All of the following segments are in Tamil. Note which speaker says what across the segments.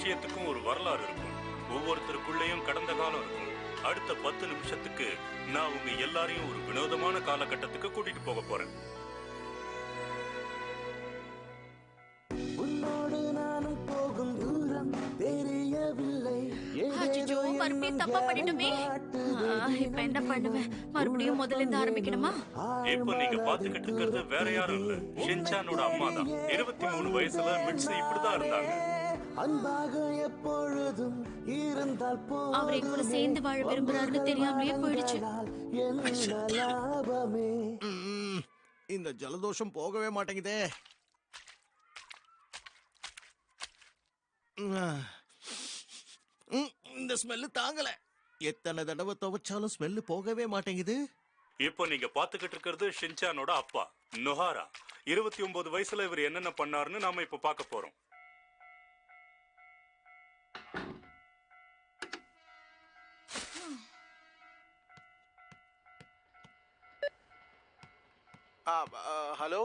Speaker 1: விஷயத்துக்கும் ஒரு வரலாறு இருக்கும். ஒவ்வொருத்தருக்குள்ளேயும் கடந்த காலம் இருக்கும். அடுத்த 10 நிமிஷத்துக்கு நான் உங்க எல்லாரையும் ஒரு வினோதமான காலகட்டத்துக்கு கூட்டிட்டு போக போறேன்.
Speaker 2: மறுபடியும் தப்பா பண்ணிட்டோமே. இப்ப என்ன பண்ணுவேன்? மறுபடியும் முதல்ல இருந்து ஆரம்பிக்கணுமா?
Speaker 1: இப்போ நீங்க பாத்துக்கிட்டு இருக்கிறது வேற யாரும் இல்ல, ஷின்சானோட அம்மா தான். 23 வயசுல மிட்ஸு இப்படிதான் இருந்தாங்க.
Speaker 2: அவர் கூட சேர்ந்து வாழ விரும்புறாருன்னு தெரியாமலே போயிடுச்சு.
Speaker 3: இந்த ஜலதோஷம் போகவே மாட்டேங்குதே. இந்த ஸ்மெல்லு தாங்கல. எத்தனை தடவை துவைச்சாலும் ஸ்மெல்லு போகவே மாட்டேங்குது.
Speaker 1: இப்போ நீங்க பாத்துக்கிட்டு இருக்கிறது ஷின்சானோட அப்பா நொஹாரா. 29 வயசுல இவர் என்னென்ன பண்ணாருன்னு நாம இப்ப பார்க்க போறோம்.
Speaker 3: ஹலோ,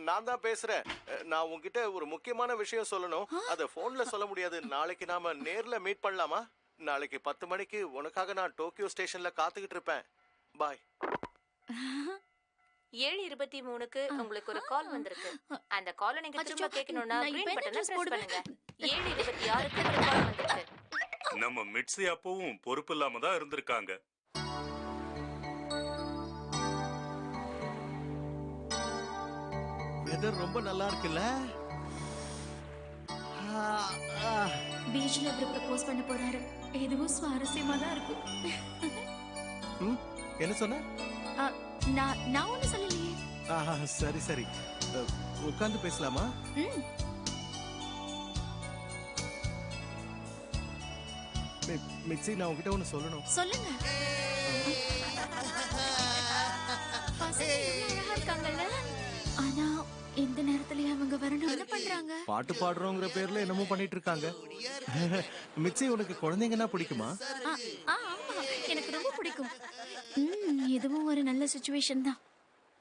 Speaker 3: நான் தான் பேசுறேன். நான் உங்ககிட்ட ஒரு முக்கியமான விஷயம் சொல்லணும். அத போன்ல சொல்ல முடியாது. நாளைக்கு நாம நேர்ல மீட் பண்ணலாமா? நாளைக்கு 10 மணிக்கு உனக்காக நான் டோக்கியோ ஸ்டேஷன்ல காத்துக்கிட்டு இருப்பேன். பாய்.
Speaker 4: 7:23க்கு உங்களுக்கு ஒரு கால் வந்திருக்கு. அந்த காலை நீங்க திரும்ப கேட்கணும்னா கிரீன் பட்டனை பிரஸ் பண்ணுங்க. 7:26க்கு ஒரு கால் வந்திருக்கு.
Speaker 1: நம்ம மிட்ஸு அப்பவும் பொறுப்பு இல்லாம தான் இருந்திருக்காங்க.
Speaker 3: வெதர் ரொம்ப நல்லா இருக்குல்ல?
Speaker 2: பீச்ல அவர் ப்ரப்போஸ் பண்ண போறாரு. எதுவும் சுவாரஸ்யமா தான் இருக்கும்.
Speaker 3: என்ன சொன்ன?
Speaker 2: நான் ஒண்ணு சொல்லலையே.
Speaker 3: சரி சரி, உட்கார்ந்து பேசலாமா? மிட்ஸி, நான் உங்ககிட்ட ஒண்ணு சொல்லணும்.
Speaker 2: சொல்லுங்க. அழகா இருக்காங்கல்ல? ஆனா இந்த நேரத்துல அவங்க வரணும் என்ன பண்றாங்க?
Speaker 3: பாட்டு பாடுறோங்கிற பேர்ல என்னமோ பண்ணிட்டு இருக்காங்க. மிட்ஸி, உனக்கு குழந்தைங்கன்னா பிடிக்குமா?
Speaker 2: ஆமா, எனக்கு ரொம்ப பிடிக்கும். இதுவும் ஒரு நல்ல சிச்சுவேஷன் தான்.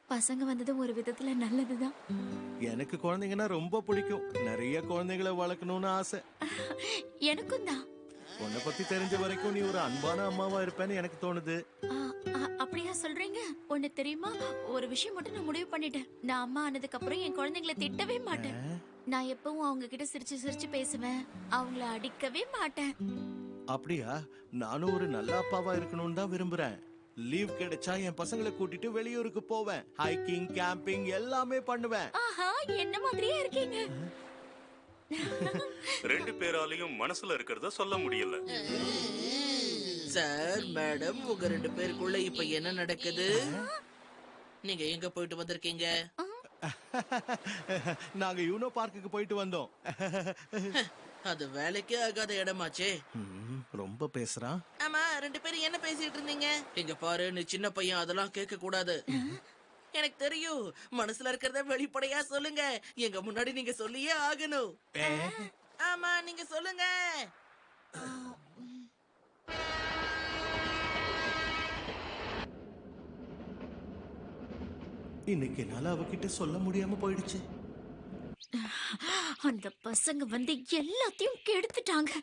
Speaker 2: பசங்க வந்ததும் ஒரு விதத்துல நல்லதுதான்.
Speaker 3: எனக்கு குழந்தைங்கன்னா ரொம்ப பிடிக்கும். நிறைய குழந்தைகளை வளர்க்கணும்னு ஆசை.
Speaker 2: எனக்கும் தான்.
Speaker 3: உன்னை பத்தி தெரிஞ்ச வரைக்கும் நீ ஒரு அன்பான அம்மாவா இருப்பேன்னு எனக்கு தோணுது.
Speaker 2: அப்படியா சொல்றீங்க? ஒண்ணு தெரியுமா, ஒரு விஷயம் மட்டும் நான் முடிவு பண்ணிட்டேன். நான் அம்மா ஆனதுக்கு அப்புறம் என் குழந்தைங்களை திட்டவே மாட்டேன். நான் எப்பவும் அவங்க கிட்ட சிரிச்சு சிரிச்சு பேசுவேன். அவங்கள அடிக்கவே மாட்டேன்.
Speaker 3: அப்படியா? நானும் ஒரு நல்ல அப்பாவா இருக்கணும்னு தான் விரும்புறேன். லீவ் கிடைச்சா என் பசங்களை கூட்டிட்டு வெளியூருக்கு போவேன். ஹைக்கிங், கேம்பிங் எல்லாமே பண்ணுவேன்.
Speaker 2: ஆஹா, என்ன மாதிரியே இருக்கீங்க.
Speaker 1: ரெண்டு பேராலையும் மனசுல இருக்கிறத சொல்ல முடியல.
Speaker 5: சார், மேடம், உங்க 2 பேருக்குள்ள இப்ப என்ன நடக்குது? நீங்க எங்க போயிட்டு வந்திருக்கீங்க?
Speaker 3: நாங்க யூனோ பார்க்குக்கு போயிட்டு வந்தோம்.
Speaker 5: அது வேலைக்கே ஆகாத இடமாச்சே.
Speaker 3: ரொம்ப பேசுறான்.
Speaker 5: ஆமா, 2 பேரும் என்ன பேசிட்டு இருந்தீங்க? இங்க பாரு, நீ சின்ன பையன், அதெல்லாம் கேட்க கூடாது. எனக்கு தெரியும். மனசுல இருக்கிறத வெளிப்படையா சொல்லுங்க. எங்க முன்னாடி நீங்க சொல்லியே ஆகணும். ஆமா, நீங்க சொல்லுங்க.
Speaker 3: இன்னைக்கு என்னால அவகிட்ட சொல்ல முடியாம போயிடுச்சு.
Speaker 2: அந்த பசங்க வந்து எல்லாத்தையும் கெடுத்துட்டாங்க.